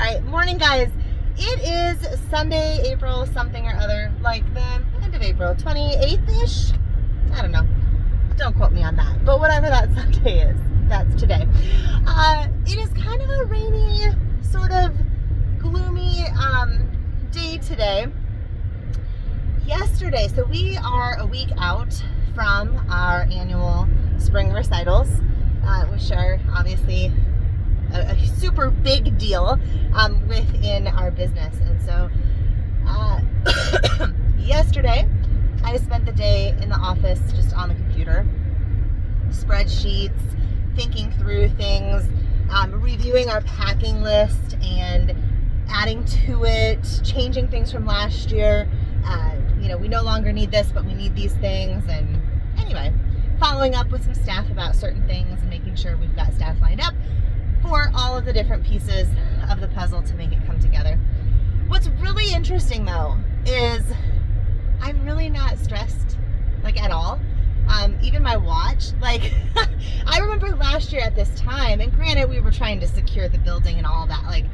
right, morning guys. It is Sunday, April something or other, like the end of April, 28th-ish? I don't know. Don't quote me on that. But whatever that Sunday is, that's today. It is kind of a rainy, sort of gloomy day today. Yesterday, so we are a week out from our annual spring recitals, which are obviously a super big deal within our business. And so yesterday I spent the day in the office just on the computer, spreadsheets, thinking through things, reviewing our packing list and adding to it, changing things from last year. We no longer need this, but we need these things. And anyway, following up with some staff about certain things and making sure we've got staff lined up for all of the different pieces of the puzzle to make it come together. What's really interesting though is I'm really not stressed, like, at all. Even my watch, like I remember last year at this time, and granted we were trying to secure the building and all that, like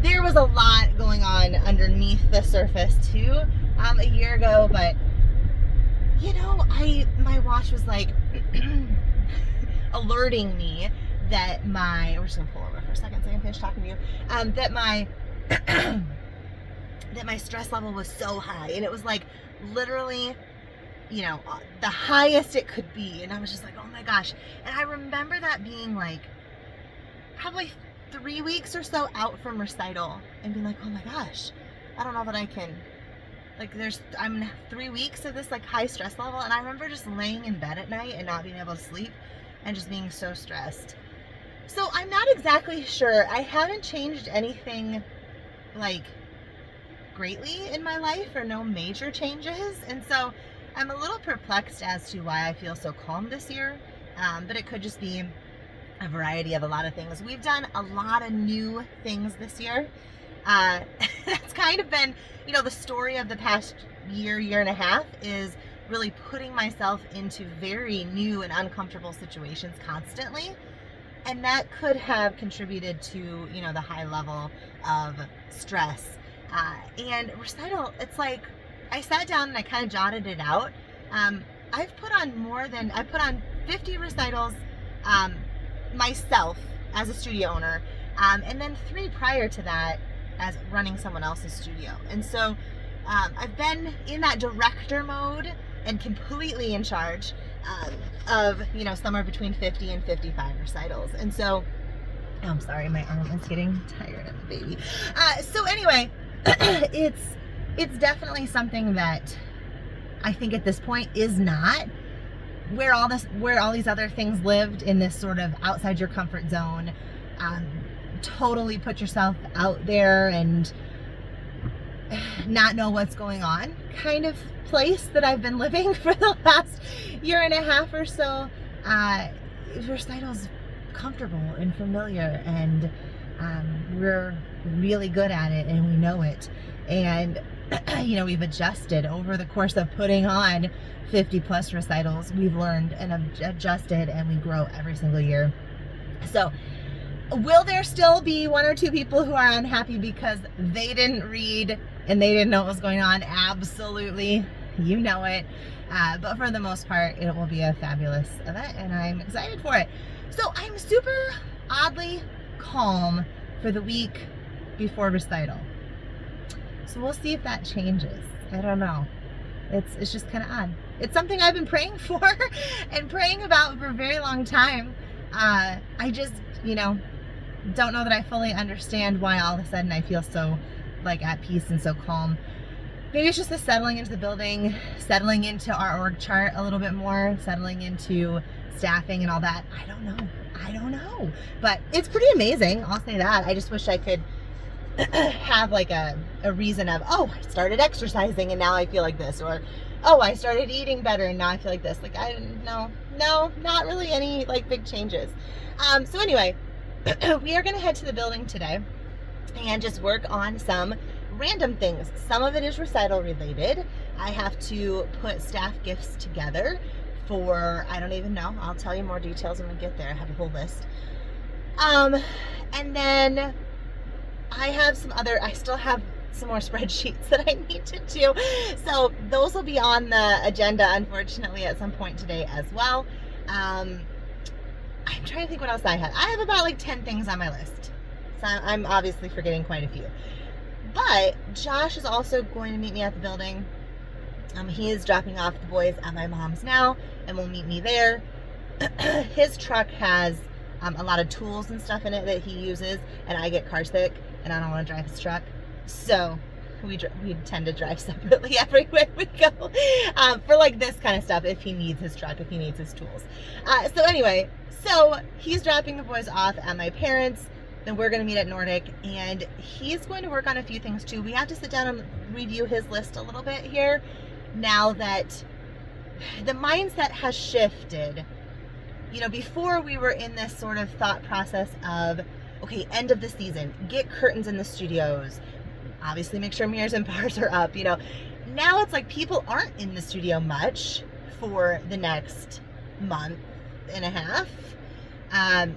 there was a lot going on underneath the surface too a year ago, but my watch was like alerting me that we're just gonna pull over for a second so I can finish talking to you, that my stress level was so high, and it was like literally the highest it could be, and I was just like, oh my gosh. And I remember that being like probably 3 weeks or so out from recital and being like, oh my gosh, I don't know that I can, like I'm 3 weeks of this like high stress level. And I remember just laying in bed at night and not being able to sleep and just being so stressed. So I'm not exactly sure. I haven't changed anything like greatly in my life, or no major changes. And so I'm a little perplexed as to why I feel so calm this year. But it could just be a variety of a lot of things. We've done a lot of new things this year. That's kind of been, the story of the past year and a half, is really putting myself into very new and uncomfortable situations constantly. And that could have contributed to, the high level of stress. And recital, it's like, I sat down and I kind of jotted it out. I've put on 50 recitals myself as a studio owner, and then 3 prior to that as running someone else's studio. And so I've been in that director mode and completely in charge of somewhere between 50 and 55 recitals. And so I'm sorry, my arm is getting tired of the baby. So anyway, it's definitely something that I think at this point is not where all these other things lived, in this sort of outside your comfort zone, totally put yourself out there and not know what's going on kind of place that I've been living for the last year and a half or so. Recital's comfortable and familiar, and we're really good at it, and we know it. And we've adjusted over the course of putting on 50 plus recitals. We've learned and adjusted, and we grow every single year. So will there still be 1 or 2 people who are unhappy because they didn't read and they didn't know what was going on? Absolutely. You know it. But for the most part, it will be a fabulous event, and I'm excited for it. So I'm super oddly calm for the week before recital. So we'll see if that changes. I don't know. It's just kind of odd. It's something I've been praying for and praying about for a very long time. I just, don't know that I fully understand why all of a sudden I feel so like at peace and so calm. Maybe it's just the settling into the building, settling into our org chart a little bit more, settling into staffing and all that. I don't know. But it's pretty amazing. I'll say that. I just wish I could have like a reason of, oh, I started exercising and now I feel like this, or oh, I started eating better and now I feel like this. Like, no, not really any like big changes. So anyway, we are going to head to the building today and just work on some random things. Some of it is recital related. I have to put staff gifts together for, I don't even know, I'll tell you more details when we get there. I have a whole list. And then I still have some more spreadsheets that I need to do. So those will be on the agenda, unfortunately, at some point today as well. I'm trying to think what else I had. I have about like 10 things on my list. So I'm obviously forgetting quite a few. But Josh is also going to meet me at the building. He is dropping off the boys at my mom's now and will meet me there. His truck has a lot of tools and stuff in it that he uses, and I get car sick and I don't want to drive his truck. So we tend to drive separately everywhere we go for like this kind of stuff, if he needs his truck, if he needs his tools. So anyway, so he's dropping the boys off at my parents'. Then we're going to meet at Nordic, and he's going to work on a few things too. We have to sit down and review his list a little bit here now that the mindset has shifted. You know, before we were in this sort of thought process of, okay, end of the season, get curtains in the studios, obviously make sure mirrors and bars are up, you know. Now it's like people aren't in the studio much for the next month and a half.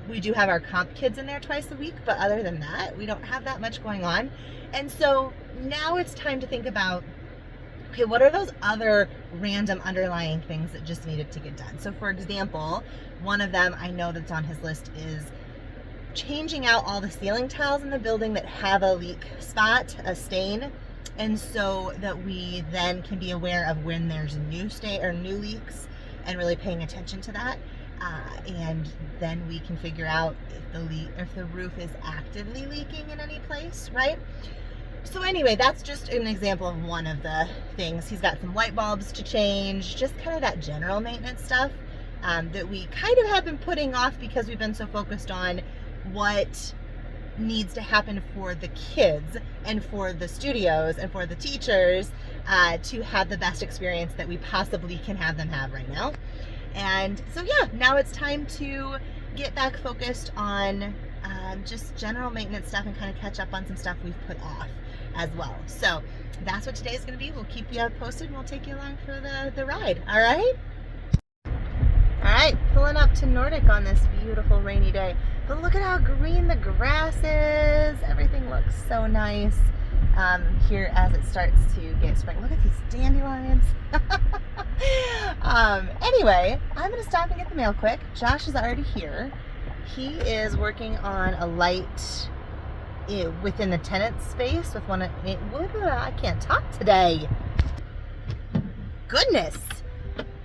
We do have our comp kids in there twice a week, but other than that, we don't have that much going on. And so now it's time to think about, okay, what are those other random underlying things that just needed to get done? So for example, one of them I know that's on his list is changing out all the ceiling tiles in the building that have a leak spot, a stain, and so that we then can be aware of when there's new stain or new leaks and really paying attention to that. And then we can figure out if the roof is actively leaking in any place, right? So anyway, that's just an example of one of the things. He's got some light bulbs to change, just kind of that general maintenance stuff that we kind of have been putting off because we've been so focused on what needs to happen for the kids and for the studios and for the teachers to have the best experience that we possibly can have them have right now. And so yeah, now it's time to get back focused on just general maintenance stuff and kind of catch up on some stuff we've put off as well. So that's what today's going to be. We'll keep you posted and we'll take you along for the ride. All right? All right, pulling up to Nordic on this beautiful rainy day. But look at how green the grass is. Everything looks so nice here as it starts to get spring. Look at these dandelions. Anyway, I'm going to stop and get the mail quick. Josh is already here. He is working on a light within the tenant space with one of... I can't talk today. Goodness.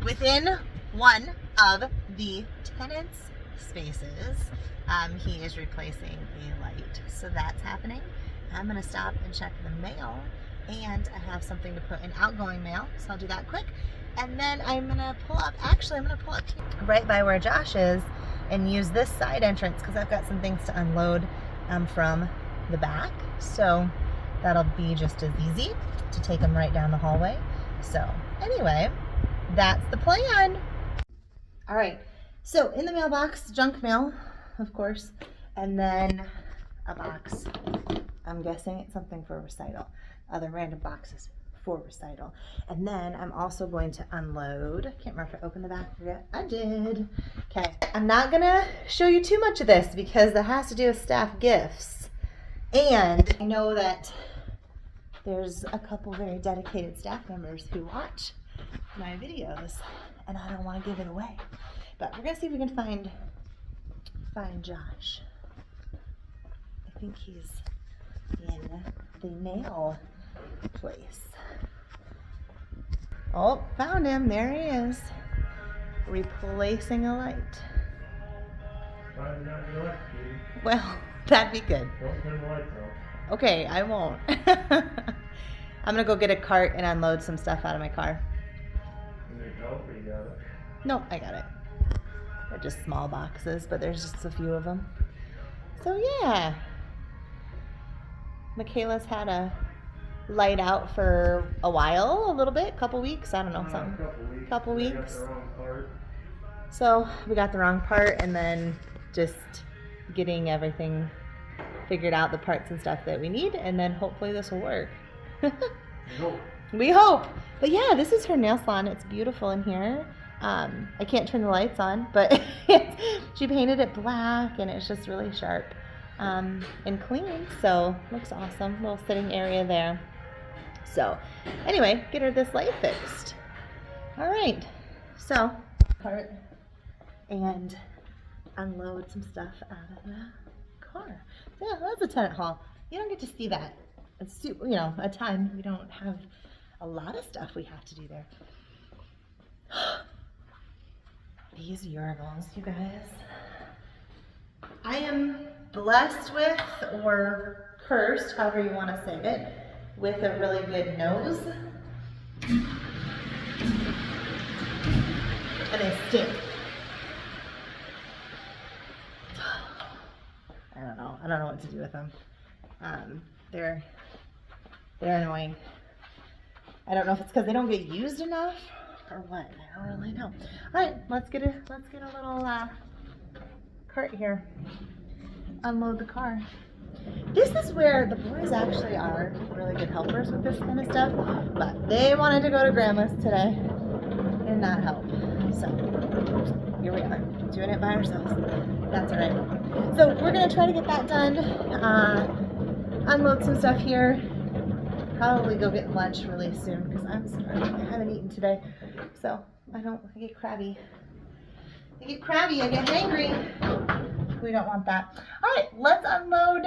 Within one of the tenant's spaces, he is replacing a light. So that's happening. I'm going to stop and check the mail, and I have something to put in outgoing mail, so I'll do that quick. And then I'm going to pull up here, right by where Josh is, and use this side entrance because I've got some things to unload from the back. So that'll be just as easy to take them right down the hallway. So anyway, that's the plan. All right, so in the mailbox, junk mail, of course, and then a box. I'm guessing it's something for recital. Other random boxes for recital. And then I'm also going to unload. I can't remember if I opened the back yet. I did. Okay. I'm not going to show you too much of this because it has to do with staff gifts. And I know that there's a couple very dedicated staff members who watch my videos, and I don't want to give it away. But we're going to see if we can find Josh. I think he's in the nail place. Oh, found him. There he is. Replacing a light. Well, that'd be good. Don't turn the lights off. Okay, I won't. I'm gonna go get a cart and unload some stuff out of my car. You need help or you got it? Nope, I got it. They're just small boxes, but there's just a few of them. So yeah. Michaela's had a light out for a while, a little bit, couple weeks, I don't know, something. Couple weeks. Got the wrong part. So we got the wrong part, and then just getting everything figured out, the parts and stuff that we need, and then hopefully this will work. We hope. But yeah, this is her nail salon. It's beautiful in here. I can't turn the lights on, but she painted it black, and it's just really sharp. and clean. So looks awesome. Little sitting area there. So anyway, get her this light fixed. All right. So cart and unload some stuff out of the car. Yeah, that's a tenant haul. You don't get to see that. It's, you know, a ton. We don't have a lot of stuff we have to do there. These urinals, you guys. I am blessed with, or cursed, however you want to say it, with a really good nose. And they stink. I don't know. I don't know what to do with them. They're annoying. I don't know if it's because they don't get used enough or what. I don't really know. All right, let's get a little cart here. Unload the car. This is where the boys actually are really good helpers with this kind of stuff, but they wanted to go to Grandma's today and not help. So here we are, doing it by ourselves. That's all right. So we're gonna try to get that done. Unload some stuff here. Probably go get lunch really soon because I'm starving. I haven't eaten today, so I get crabby. I get hangry. We don't want that. All right, let's unload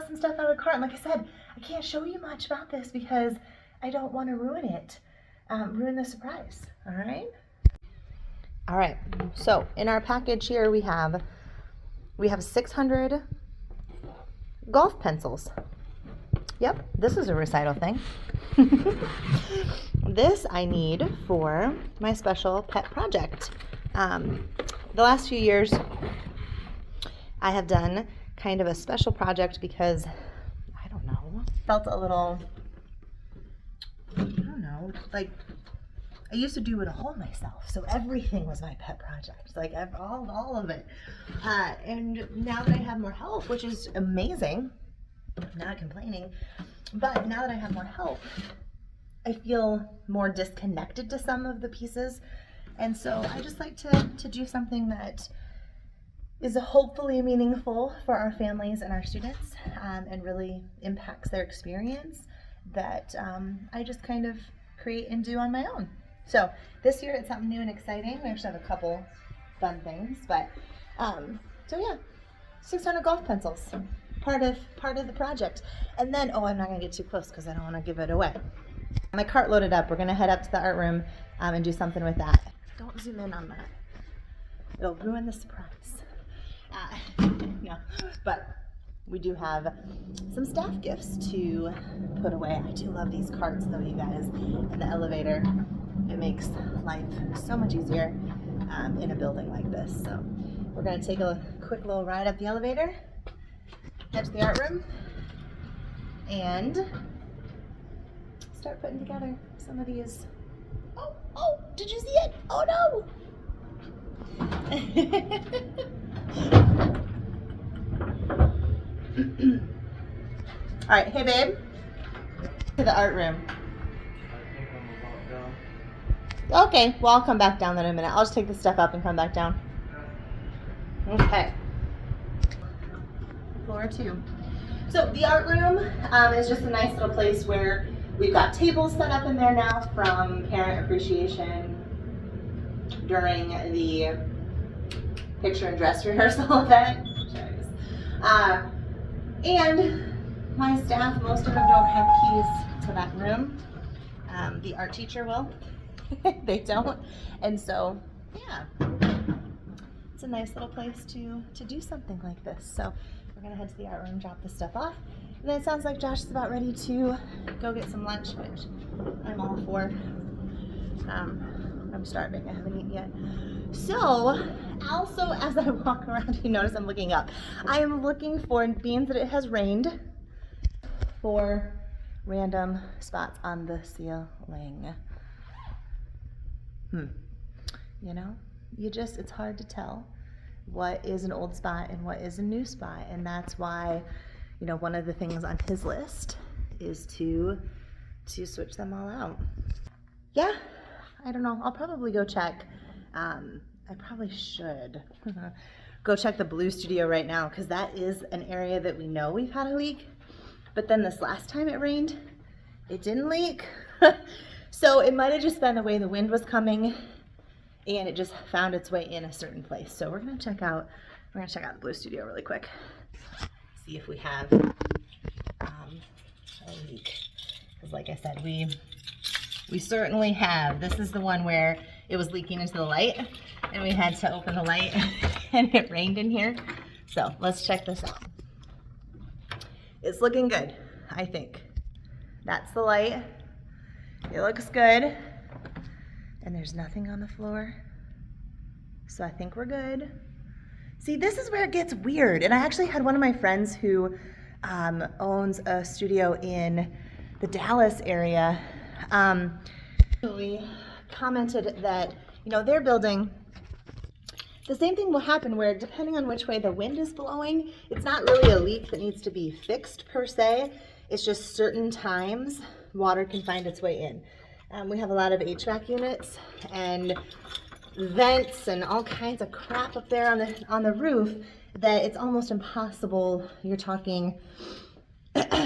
some stuff out of the cart. And like I said, I can't show you much about this because I don't want to ruin it, ruin the surprise. All right. All right. So in our package here, we have 600 golf pencils. Yep, this is a recital thing. This I need for my special pet project. The last few years, I have done kind of a special project because, I don't know, felt a little, I don't know, like I used to do it all myself. So everything was my pet project, like all of it. And now that I have more help, which is amazing, not complaining, but now that I have more help, I feel more disconnected to some of the pieces. And so I just like to do something that is hopefully meaningful for our families and our students, and really impacts their experience, that I just kind of create and do on my own. So this year it's something new and exciting. We actually have a couple fun things, but so yeah, 600 golf pencils, part of the project. And then, oh, I'm not gonna get too close because I don't want to give it away. My cart loaded up. We're gonna head up to the art room and do something with that. Don't zoom in on that. It'll ruin the surprise. No, but we do have some staff gifts to put away. I do love these carts though, you guys, and the elevator. It makes life so much easier in a building like this. So we're gonna take a quick little ride up the elevator, head to the art room, and start putting together some of these. Oh, did you see it? Oh no! All right, hey babe, to the art room. I think I'm about done. Okay, well I'll come back down then in a minute. I'll just take this stuff up and come back down. Okay. Floor 2. So the art room is just a nice little place where we've got tables set up in there now from parent appreciation during the picture and dress rehearsal event. And my staff, most of them don't have keys to that room. The art teacher will. They don't. And so, yeah, it's a nice little place to do something like this. So we're gonna head to the art room, drop this stuff off. And then it sounds like Josh is about ready to go get some lunch, which I'm all for. I'm starving, I haven't eaten yet. So, also as I walk around, you notice I'm looking up. I am looking for, being that it has rained, for random spots on the ceiling. You know, it's hard to tell what is an old spot and what is a new spot. And that's why, you know, one of the things on his list is to switch them all out. Yeah, I don't know. I'll probably go check. I probably should go check the blue studio right now because that is an area that we know we've had a leak. But then this last time it rained, it didn't leak. So it might have just been the way the wind was coming and it just found its way in a certain place. So we're gonna check out the blue studio really quick. See if we have a leak. Because like I said, we certainly have. This is the one where it was leaking into the light and we had to open the light and it rained in here. So let's check this out. It's looking good, I think. That's the light. It looks good. And there's nothing on the floor. So I think we're good. See, this is where it gets weird. And I actually had one of my friends who owns a studio in the Dallas area. Actually commented that, you know, their building, the same thing will happen where depending on which way the wind is blowing, it's not really a leak that needs to be fixed per se. It's just certain times water can find its way in. We have a lot of HVAC units and vents and all kinds of crap up there on the roof that it's almost impossible. You're talking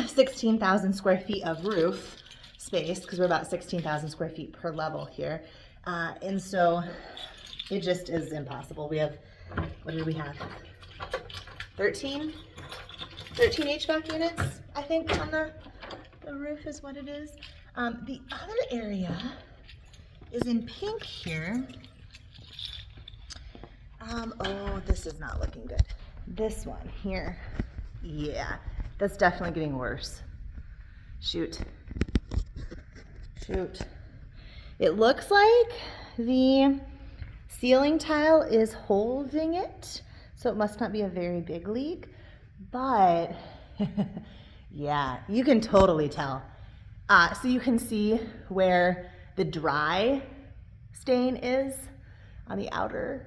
16,000 square feet of roof space because we're about 16,000 square feet per level here. And so it just is impossible. We have, what did we have? 13 HVAC units, I think, on the roof is what it is. The other area is in pink here. Oh, this is not looking good. This one here, yeah, that's definitely getting worse. Shoot. It looks like the ceiling tile is holding it, so it must not be a very big leak, but yeah, you can totally tell. So you can see where the dry stain is on the outer,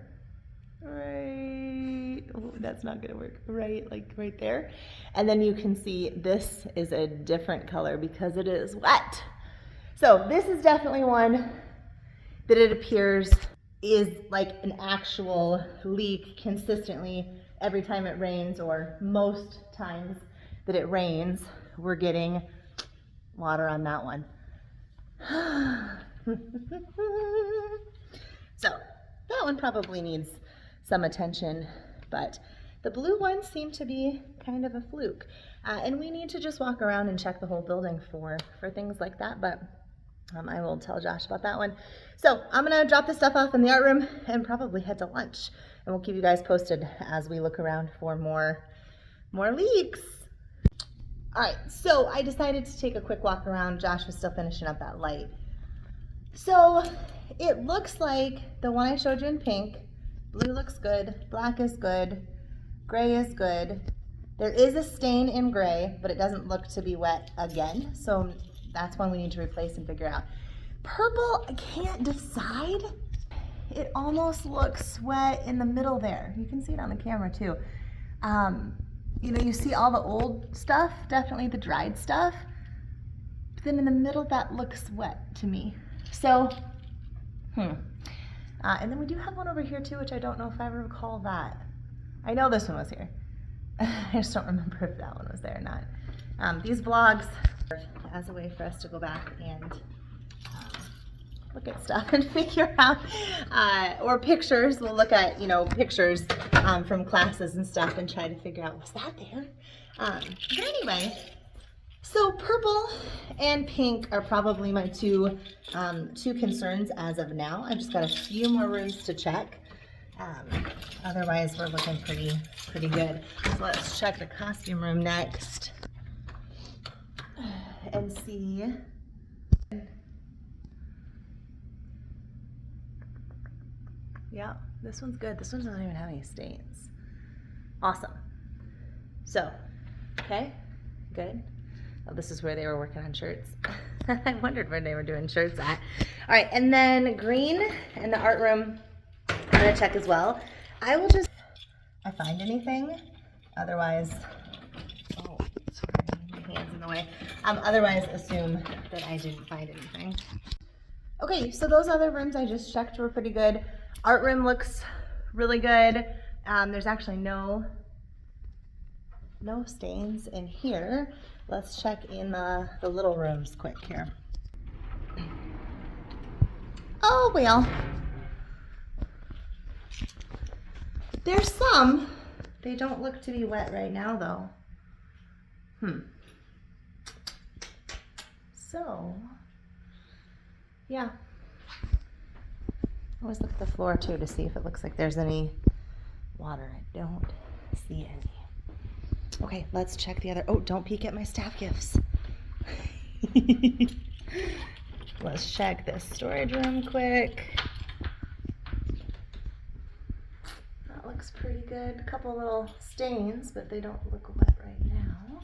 right, oh, that's not gonna work, right, like right there. And then you can see this is a different color because it is wet. So this is definitely one that it appears is like an actual leak consistently every time it rains, or most times that it rains, we're getting water on that one. So that one probably needs some attention, but the blue ones seem to be kind of a fluke. And we need to just walk around and check the whole building for things like that, but I will tell Josh about that one. So I'm gonna drop this stuff off in the art room and probably head to lunch. And we'll keep you guys posted as we look around for more leaks. All right, so I decided to take a quick walk around. Josh was still finishing up that light. So it looks like the one I showed you in pink, blue looks good, black is good, gray is good. There is a stain in gray, but it doesn't look to be wet again. So that's one we need to replace and figure out. Purple, I can't decide. It almost looks wet in the middle there. You can see it on the camera too. You know, you see all the old stuff, definitely the dried stuff. But then in the middle, that looks wet to me. So, and then we do have one over here too, which I don't know if I ever recall that. I know this one was here. I just don't remember if that one was there or not. These vlogs as a way for us to go back and look at stuff and figure out, or pictures, we'll look at, you know, pictures from classes and stuff and try to figure out, was that there? But anyway, so purple and pink are probably my two concerns as of now. I've just got a few more rooms to check. Otherwise, we're looking pretty good. So let's check the costume room next and see. Yeah, this one's good. This one doesn't even have any stains. Awesome. So, okay, good. Oh, this is where they were working on shirts. I wondered where they were doing shirts at. All right, and then green in the art room, I'm gonna check as well. I will just, if I find anything, otherwise, oh, sorry, my hand's in the way. Otherwise assume that I didn't find anything. Okay, so those other rooms I just checked were pretty good. Art room looks really good. There's actually no stains in here. Let's check in the little rooms quick here. Oh, well. There's some. They don't look to be wet right now, though. So, yeah. Always look at the floor, too, to see if it looks like there's any water. I don't see any. Okay, let's check the other. Oh, don't peek at my staff gifts. Let's check this storage room quick. That looks pretty good. A couple little stains, but they don't look wet right now.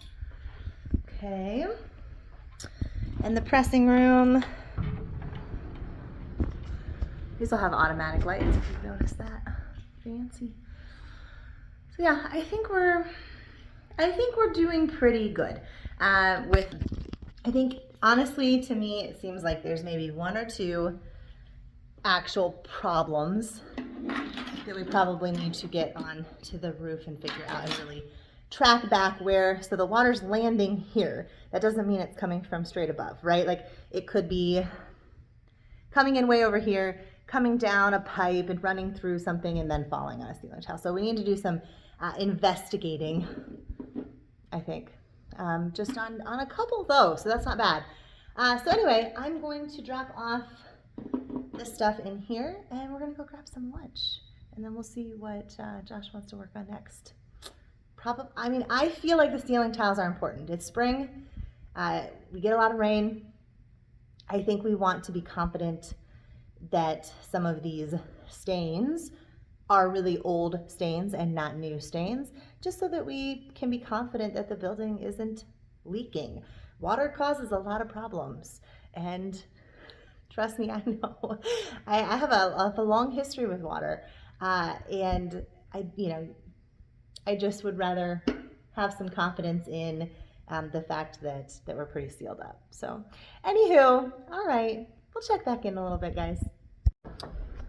Okay. And the pressing room. These will have automatic lights if you've noticed that. Fancy. So yeah, I think we're doing pretty good. I think honestly, to me, it seems like there's maybe one or two actual problems that we probably need to get on to the roof and figure out and really track back where, so the water's landing here. That doesn't mean it's coming from straight above, right? Like it could be coming in way over here, coming down a pipe and running through something and then falling on a ceiling tile. So we need to do some investigating, I think, just on a couple though, so that's not bad. So anyway, I'm going to drop off this stuff in here and we're gonna go grab some lunch and then we'll see what Josh wants to work on next. I mean, I feel like the ceiling tiles are important. It's spring, we get a lot of rain. I think we want to be confident that some of these stains are really old stains and not new stains, just so that we can be confident that the building isn't leaking. Water causes a lot of problems, and trust me, I know. I have a long history with water, and I just would rather have some confidence in the fact that we're pretty sealed up. So, anywho, all right, we'll check back in a little bit, guys.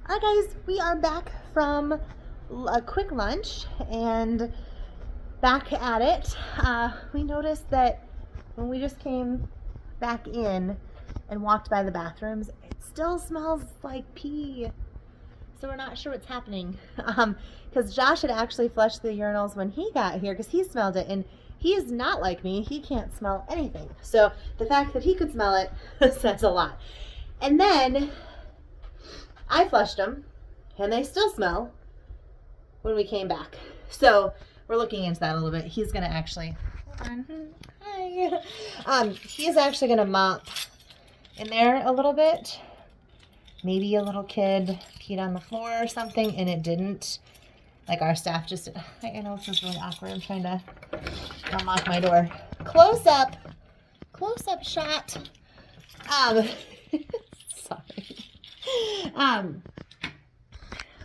All right, guys, we are back from a quick lunch and back at it. We noticed that when we just came back in and walked by the bathrooms, it still smells like pee. So we're not sure what's happening. Because Josh had actually flushed the urinals when he got here because he smelled it, and he is not like me. He can't smell anything. So the fact that he could smell it says a lot. And then I flushed them, and they still smell when we came back. So we're looking into that a little bit. He's going to actually, hold on. Hi. He's actually going to mop in there a little bit. Maybe a little kid peed on the floor or something, and it didn't. Like our staff just, I know this is really awkward. I'm trying to unlock my door. Close up shot. Sorry.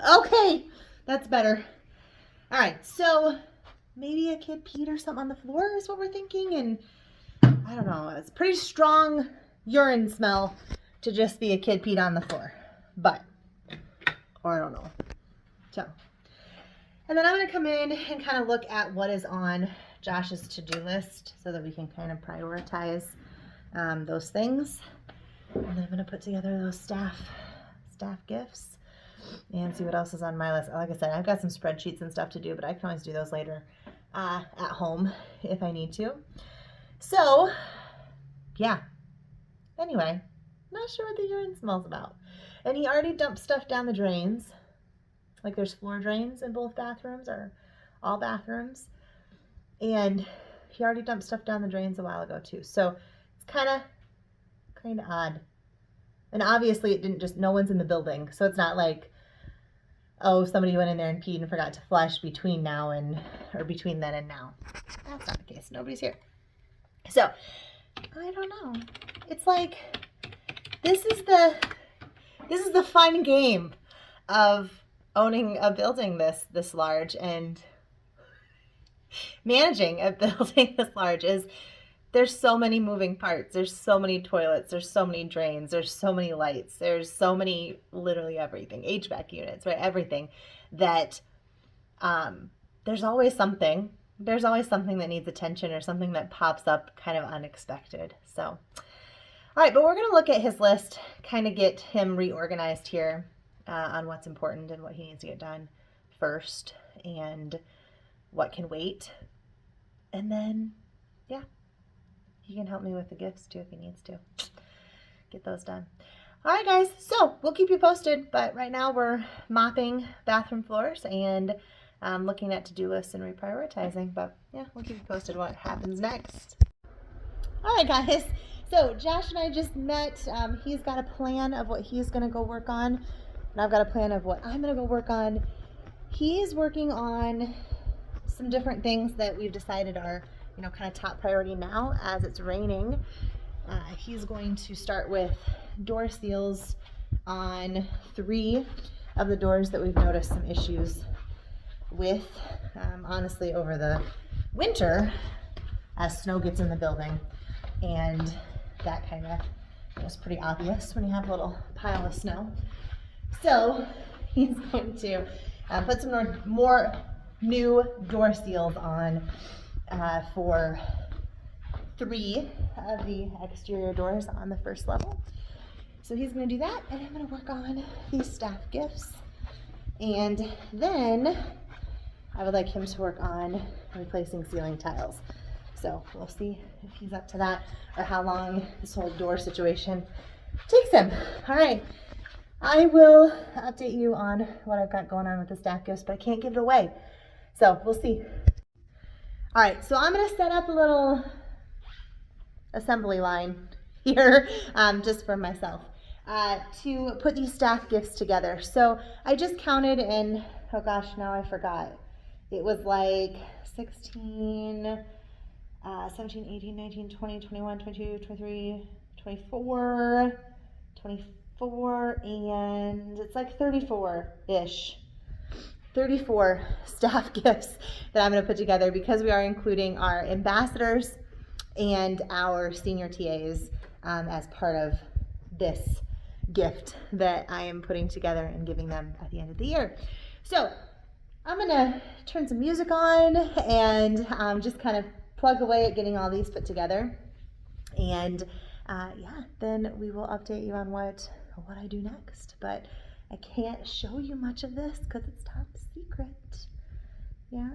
Okay, that's better. All right, so maybe a kid peed or something on the floor is what we're thinking, and I don't know. It's pretty strong urine smell to just be a kid peed on the floor, or I don't know. So, and then I'm going to come in and kind of look at what is on Josh's to-do list so that we can kind of prioritize those things. And then I'm going to put together those staff gifts and see what else is on my list. Like I said, I've got some spreadsheets and stuff to do, but I can always do those later at home if I need to. So, yeah. Anyway, not sure what the urine smells about. And he already dumped stuff down the drains. Like there's floor drains in both bathrooms, or all bathrooms. And he already dumped stuff down the drains a while ago too. So it's kind of odd. And obviously it didn't just, no one's in the building. So it's not like, oh, somebody went in there and peed and forgot to flush between between then and now. That's not the case. Nobody's here. So I don't know. It's like, this is the fun game of owning a building this large and managing a building this large. Is there's so many moving parts. There's so many toilets. There's so many drains. There's so many lights. There's so many, literally everything. HVAC units, right? Everything that there's always something. There's always something that needs attention or something that pops up kind of unexpected. So, all right, but we're going to look at his list, kind of get him reorganized here on what's important and what he needs to get done first and what can wait. And then, yeah, he can help me with the gifts too if he needs to. Get those done. All right, guys, so we'll keep you posted, but right now we're mopping bathroom floors and looking at to-do lists and reprioritizing, but yeah, we'll keep you posted what happens next. All right, guys, so Josh and I just met. He's got a plan of what he's going to go work on, and I've got a plan of what I'm going to go work on. He's working on some different things that we've decided are, kind of top priority now as it's raining. He's going to start with door seals on 3 of the doors that we've noticed some issues with, honestly, over the winter as snow gets in the building. And that kind of was pretty obvious when you have a little pile of snow. So he's going to put some more new door seals on for 3 of the exterior doors on the first level. So he's going to do that, and I'm going to work on these staff gifts. And then I would like him to work on replacing ceiling tiles. So we'll see if he's up to that or how long this whole door situation takes him. All right. I will update you on what I've got going on with the staff gifts, but I can't give it away. So we'll see. All right. So I'm going to set up a little assembly line here just for myself to put these staff gifts together. So I just counted, and oh gosh, now I forgot. It was like 16, 17, 18, 19, 20, 21, 22, 23, 24, 24, and it's like 34-ish. 34 staff gifts that I'm going to put together because we are including our ambassadors and our senior TAs as part of this gift that I am putting together and giving them at the end of the year. So I'm going to turn some music on and just kind of plug away at getting all these put together. And yeah, then we will update you on what I do next. But I can't show you much of this because it's top secret. Yeah,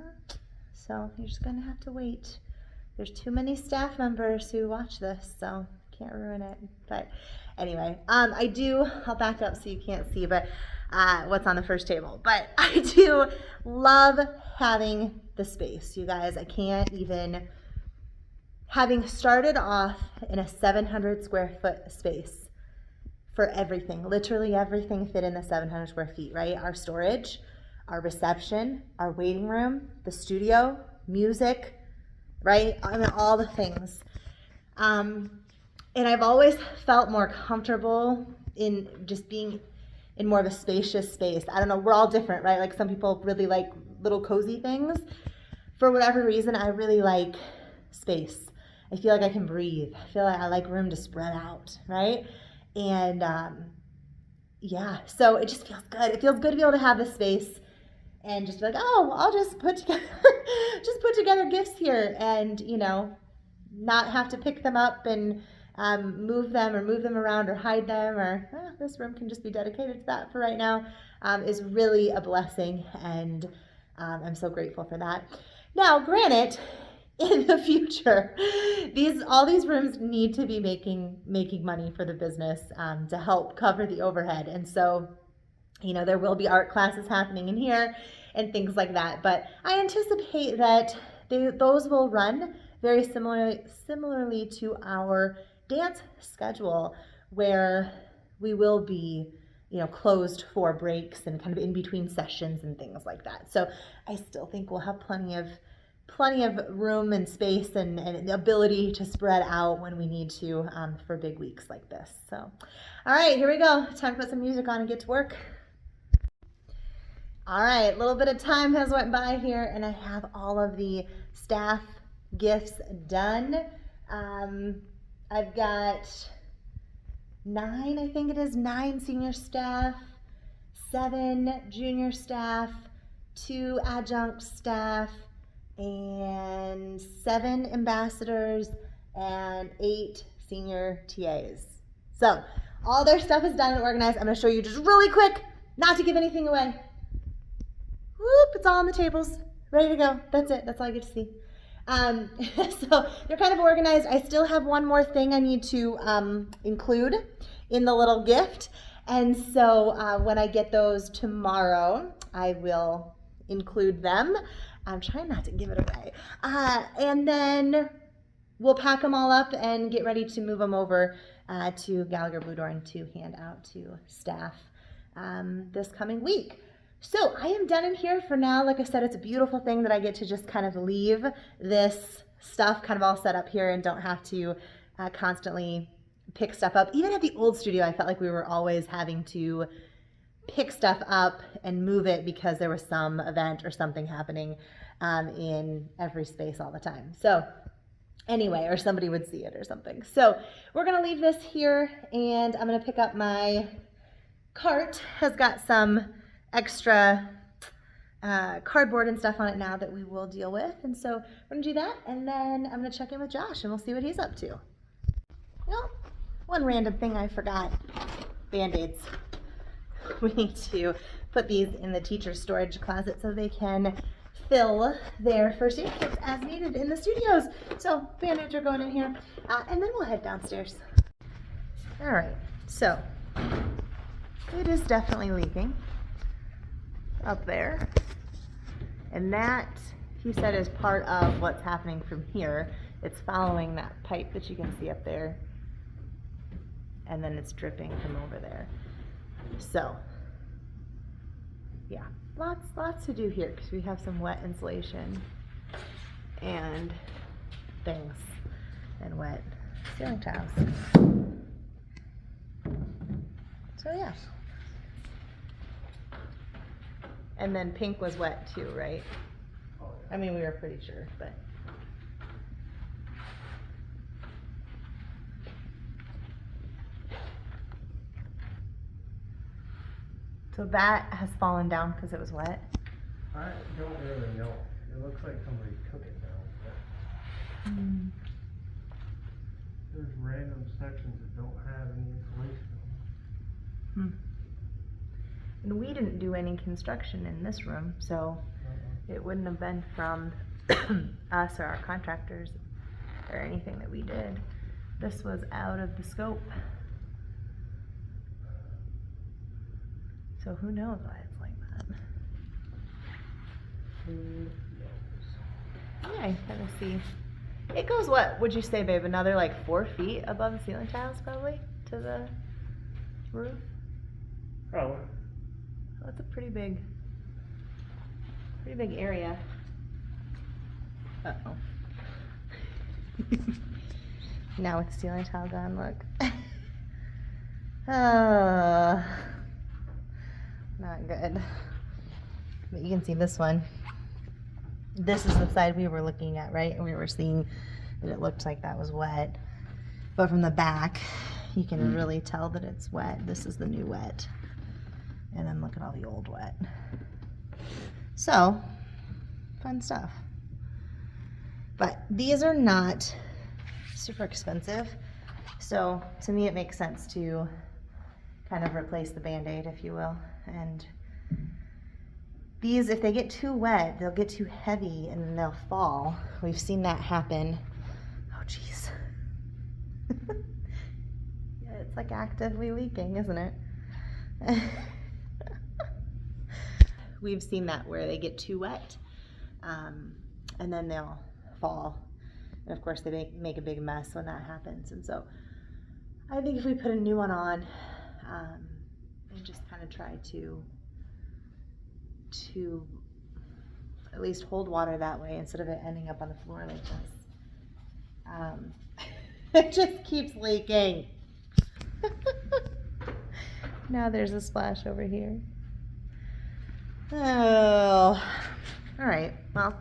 so you're just going to have to wait. There's too many staff members who watch this, so can't ruin it. But anyway, I'll back up so you can't see, but what's on the first table. But I do love having the space, you guys. I can't even, having started off in a 700 square foot space for everything, literally everything fit in the 700 square feet, right? Our storage, our reception, our waiting room, the studio, music, right? I mean, all the things. And I've always felt more comfortable in just being in more of a spacious space. I don't know, we're all different, right? Like some people really like little cozy things. For whatever reason, I really like space. I feel like I can breathe. I feel like I like room to spread out, right? And yeah, so it just feels good. It feels good to be able to have this space and just be like, oh, I'll just put together gifts here and, not have to pick them up and move them around or hide them, or this room can just be dedicated to that for right now, is really a blessing, and I'm so grateful for that. Now, granted, in the future, all these rooms need to be making money for the business to help cover the overhead, and so there will be art classes happening in here and things like that, but I anticipate that those will run very similarly to our dance schedule, where we will be closed for breaks and kind of in between sessions and things like that. So I still think we'll have plenty of room and space and the ability to spread out when we need to for big weeks like this. So all right, here we go. Time to put some music on and get to work. All right, a little bit of time has went by here, and I have all of the staff gifts done. I've got 9 senior staff, 7 junior staff, 2 adjunct staff, and 7 ambassadors, and 8 senior TAs. So all their stuff is done and organized. I'm going to show you just really quick, not to give anything away. Whoop, it's all on the tables, ready to go. That's it. That's all I get to see. So they're kind of organized. I still have one more thing I need to include in the little gift. And so when I get those tomorrow, I will include them. I'm trying not to give it away. And then we'll pack them all up and get ready to move them over to Gallagher Bluedorn to hand out to staff this coming week. So I am done in here for now. Like I said, it's a beautiful thing that I get to just kind of leave this stuff kind of all set up here and don't have to constantly pick stuff up. Even at the old studio, I felt like we were always having to pick stuff up and move it because there was some event or something happening in every space all the time. So anyway, or somebody would see it or something. So we're gonna leave this here and I'm gonna pick up my cart. Has got some extra cardboard and stuff on it now that we will deal with. And so we're gonna do that and then I'm gonna check in with Josh and we'll see what he's up to. Well, one random thing I forgot, Band-Aids. We need to put these in the teacher's storage closet so they can fill their first aid kits as needed in the studios. So Band-Aids are going in here and then we'll head downstairs. All right, so it is definitely leaking up there. And that, he said, is part of what's happening from here. It's following that pipe that you can see up there. And then it's dripping from over there. So, yeah, lots to do here because we have some wet insulation and things and wet ceiling tiles. So yeah. And then pink was wet too, right? Oh, yeah. I mean, we were pretty sure, but. So that has fallen down because it was wet? I don't really know. It looks like somebody took it down, but there's random sections that don't have any insulation on them. And we didn't do any construction in this room, so it wouldn't have been from us or our contractors or anything that we did. This was out of the scope. So who knows why it's like that. Who knows? Yeah, kind of see. It goes, what would you say, babe? Another like 4 feet above the ceiling tiles, probably, to the roof? Probably. Oh, that's a pretty big area. Uh-oh. Now with the ceiling tile gone, look. Not good. But you can see this one. This is the side we were looking at, right? And we were seeing that it looked like that was wet. But from the back, you can really tell that it's wet. This is the new wet. And then look at all the old wet. So, fun stuff. But these are not super expensive. So to me it makes sense to kind of replace the Band-Aid, if you will. And these, if they get too wet, they'll get too heavy and then they'll fall. We've seen that happen. Oh geez. Yeah, it's like actively leaking, isn't it? We've seen that where they get too wet and then they'll fall. And of course they make a big mess when that happens. And so I think if we put a new one on and just kind of try to at least hold water that way instead of it ending up on the floor like this. It just keeps leaking. Now there's a splash over here. Oh, all right, well,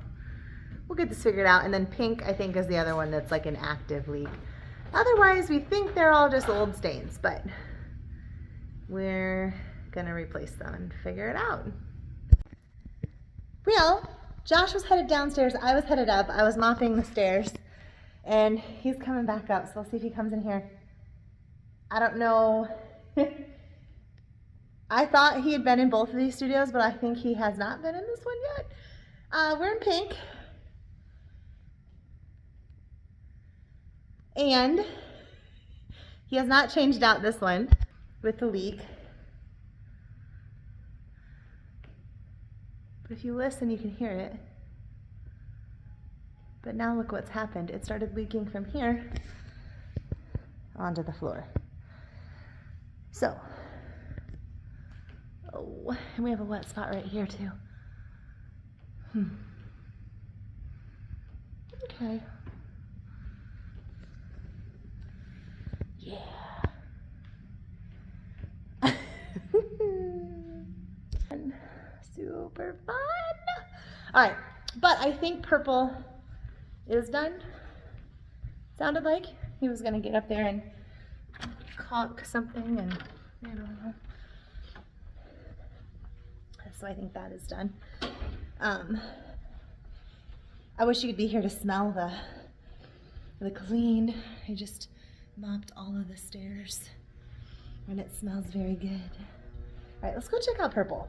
we'll get this figured out. And then pink, I think, is the other one that's like an active leak. Otherwise, we think they're all just old stains, but we're gonna replace them and figure it out. Well, Josh was headed downstairs. I was headed up. I was mopping the stairs. And he's coming back up, so we'll see if he comes in here. I don't know. I thought he had been in both of these studios, but I think he has not been in this one yet. We're in pink. And he has not changed out this one with the leak. But if you listen, you can hear it. But now look what's happened. It started leaking from here onto the floor. So, oh, and we have a wet spot right here too. Okay. Yeah. Super fun. All right, but I think purple is done. Sounded like he was gonna get up there and caulk something, and I don't know. So I think that is done. I wish you could be here to smell the clean. I just mopped all of the stairs, and it smells very good. All right, let's go check out purple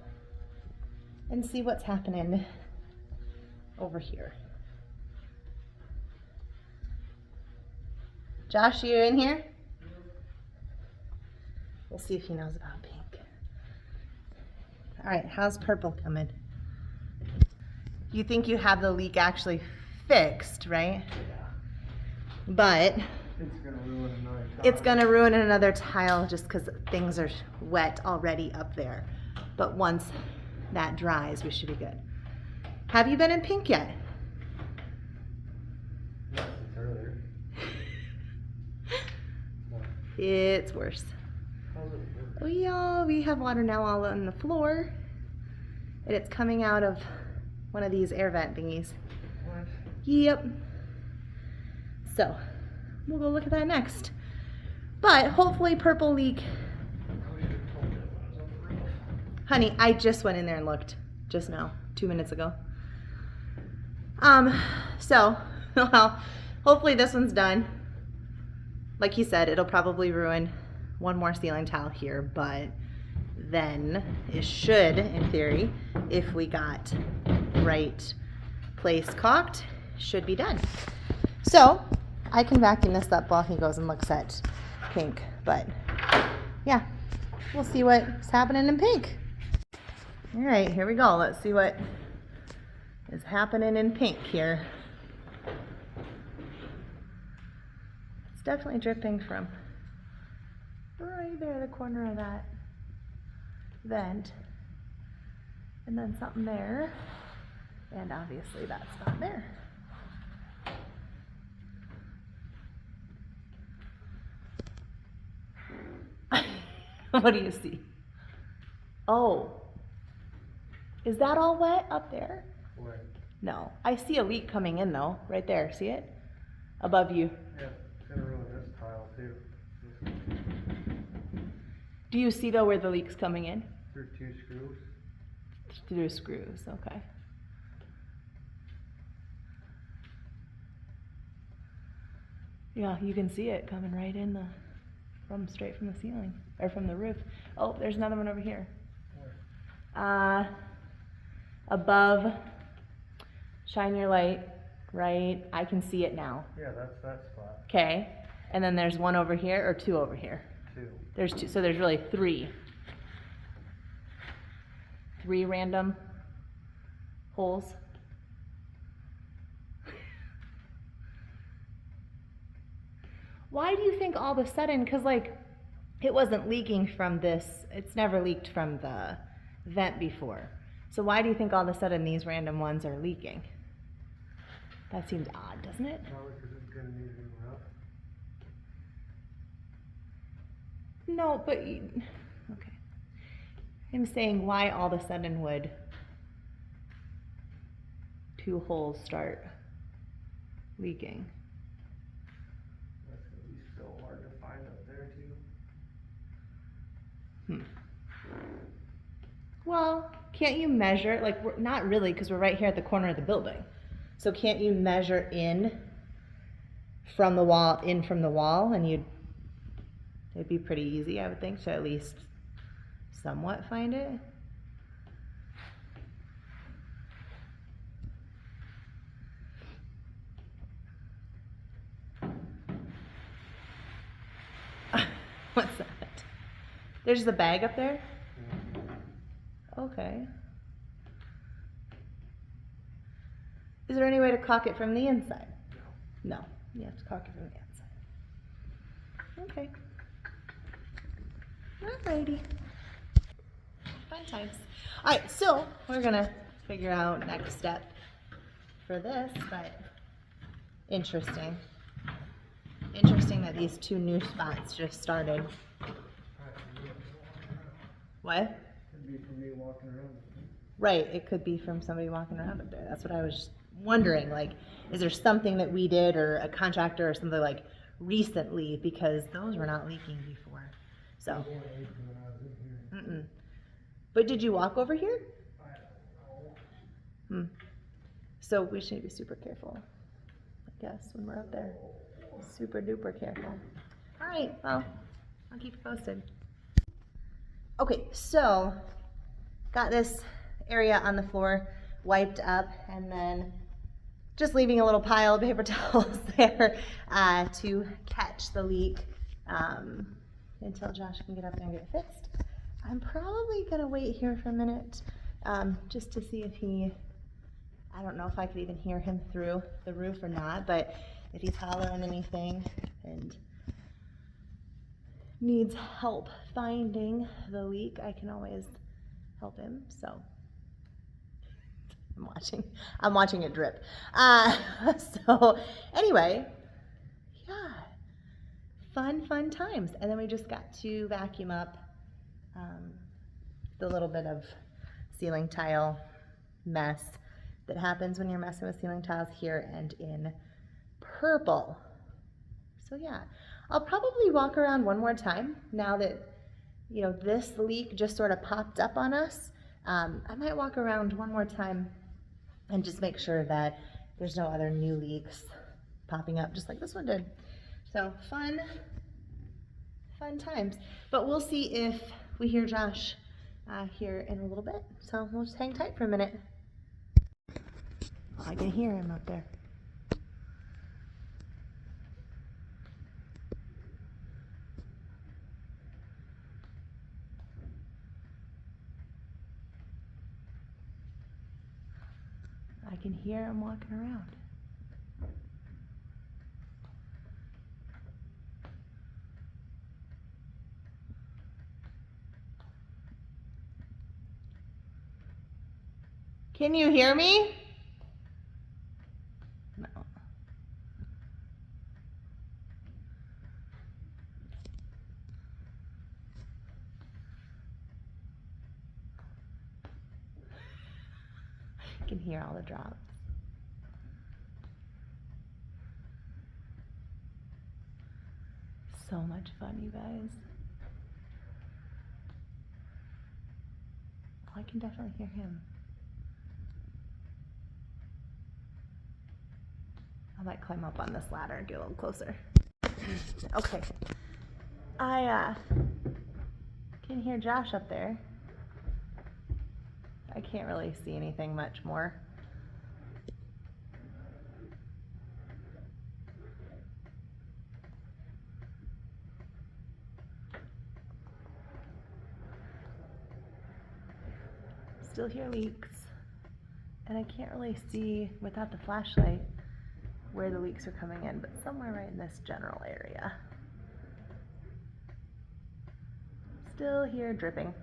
and see what's happening over here. Josh, you in here? We'll see if he knows about pink. All right, how's purple coming? You think you have the leak actually fixed, right? Yeah. But It's gonna ruin another tile. it's gonna ruin another tile just because things are wet already up there. But once that dries, we should be good. Have you been in pink yet? Not since earlier. No. It's worse. How's it work? We have water now all on the floor, and it's coming out of one of these air vent thingies. What? Yep. So, we'll go look at that next. But hopefully purple leak. I wish you'd told me when I was on the roof. Honey, I just went in there and looked just now, 2 minutes ago. So, well, hopefully this one's done. Like he said, it'll probably ruin one more ceiling tile here, but then it should, in theory, if we got right place caulked, should be done. So, I can vacuum this up while he goes and looks at pink, but yeah, we'll see what's happening in pink. All right, here we go. Let's see what is happening in pink here. It's definitely dripping from right there, the corner of that vent. And then something there. And obviously that's not there. What do you see? Oh. Is that all wet up there? Where? No. I see a leak coming in though, right there. See it? Above you. Yeah, it's gonna ruin this tile too. Do you see though where the leak's coming in? Through 2 screws. Through screws, okay. Yeah, you can see it coming right in straight from the ceiling, or from the roof. Oh, there's another one over here. Where? Above, shine your light, right? I can see it now. Yeah, that's that spot. Okay, and then there's one over here, or 2 over here? 2. There's 2, so there's really 3. 3 random holes. Why do you think all of a sudden, because like it wasn't leaking from this, it's never leaked from the vent before. So why do you think all of a sudden these random ones are leaking? That seems odd, doesn't it? Probably because it's gonna need a new roof. No, but, okay. I'm saying why all of a sudden would 2 holes start leaking? That's gonna be so hard to find up there too. Well, can't you measure, like, we're not really, because we're right here at the corner of the building. So can't you measure in from the wall, and it'd be pretty easy, I would think, to at least somewhat find it. What's that? There's the bag up there? Okay. Is there any way to caulk it from the inside? No. You have to caulk it from the outside. Okay. Alrighty. Fun times. Alright, so we're gonna figure out next step for this, but interesting. Interesting that these two new spots just started. What? Could be from me walking around. Right, it could be from somebody walking around up there. That's what I was wondering. Like, is there something that we did or a contractor or something like recently, because those were not leaking before. So. Mm-mm. But did you walk over here? So we should be super careful, I guess, when we're up there. Super duper careful. All right, well, I'll keep you posted. Okay, so got this area on the floor wiped up, and then just leaving a little pile of paper towels there to catch the leak until Josh can get up there and get it fixed. I'm probably gonna wait here for a minute just to see if I don't know if I could even hear him through the roof or not, but if he's hollering anything and needs help finding the leak, I can always help him. So I'm watching it drip. So anyway, yeah, fun times. And then we just got to vacuum up the little bit of ceiling tile mess that happens when you're messing with ceiling tiles here and in purple. So yeah, I'll probably walk around one more time now that, you know, this leak just sort of popped up on us. I might walk around one more time and just make sure that there's no other new leaks popping up just like this one did. So fun times. But we'll see if we hear Josh here in a little bit. So we'll just hang tight for a minute. I can hear him up there. I can hear him walking around. Can you hear me? No. I can hear all the drops. So much fun, you guys. Oh, I can definitely hear him. I might climb up on this ladder and get a little closer. Okay. I can hear Josh up there. I can't really see anything much more. Still hear leaks, and I can't really see without the flashlight where the leaks are coming in, but somewhere right in this general area. Still hear dripping.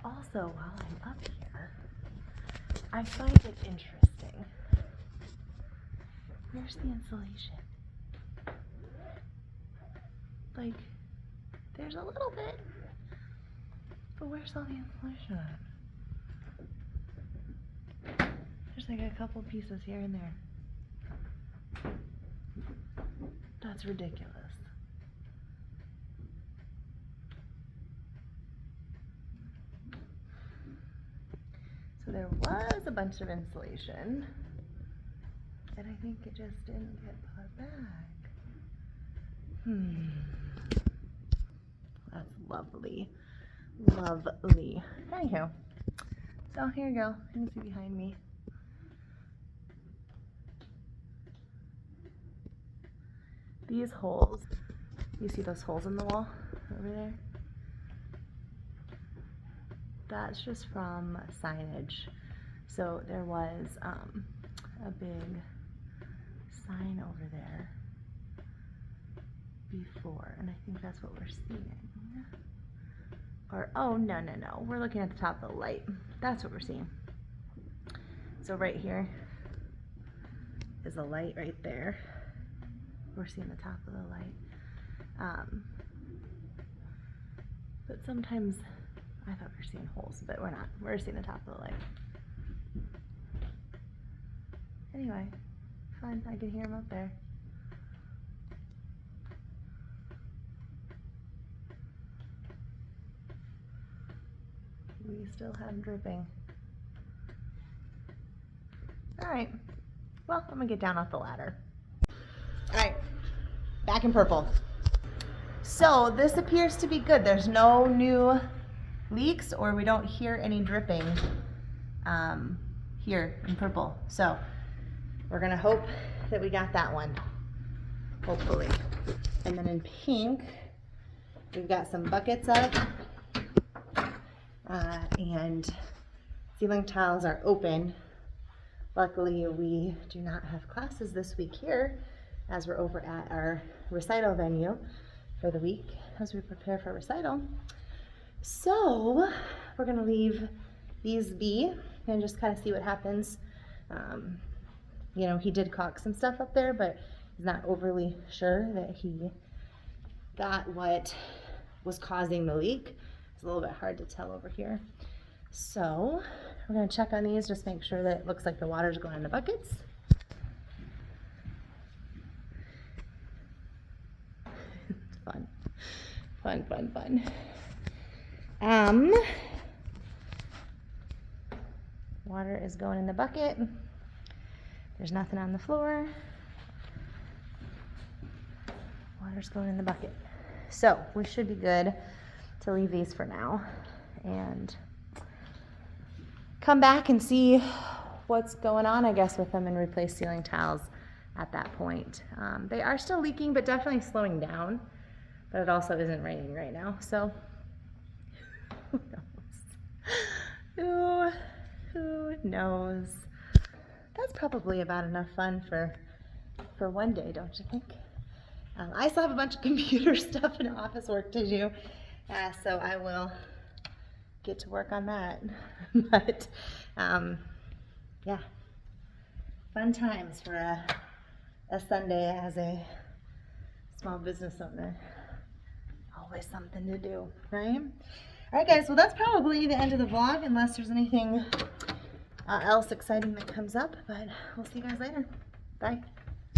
Also, while I'm up here, I find it interesting. Where's the insulation? Like, there's a little bit, but where's all the insulation at? There's like a couple pieces here and there. That's ridiculous. was a bunch of insulation, and I think it just didn't get put back. That's lovely. Lovely. Anywho, so here you go. You can see behind me. These holes, you see those holes in the wall over there? That's just from signage. So there was a big sign over there before, and I think that's what we're seeing. Or, oh, no, we're looking at the top of the light. That's what we're seeing. So right here is a light right there. We're seeing the top of the light. But sometimes I thought we were seeing holes, but we're not. We're seeing the top of the light. Anyway, fun. I can hear him up there. We still have dripping. All right. Well, I'm gonna get down off the ladder. All right, back in purple. So this appears to be good. There's no new leaks, or we don't hear any dripping here in purple. So we're gonna hope that we got that one, hopefully. And then in pink, we've got some buckets up, and ceiling tiles are open. Luckily, we do not have classes this week here, as we're over at our recital venue for the week as we prepare for recital. So we're gonna leave these be and just kind of see what happens. You know, he did caulk some stuff up there, but he's not overly sure that he got what was causing the leak. It's a little bit hard to tell over here. So we're gonna check on these, just make sure that it looks like the water's going in the buckets. Fun. Water is going in the bucket. There's nothing on the floor. Water's going in the bucket. So we should be good to leave these for now and come back and see what's going on, I guess, with them and replace ceiling tiles at that point. They are still leaking, but definitely slowing down. But it also isn't raining right now, so who knows? Who knows? That's probably about enough fun for one day, don't you think? I still have a bunch of computer stuff and office work to do, so I will get to work on that. But yeah, fun times for a Sunday as a small business owner. Always something to do, right? All right, guys, well, that's probably the end of the vlog, unless there's anything else exciting that comes up, but we'll see you guys later. Bye.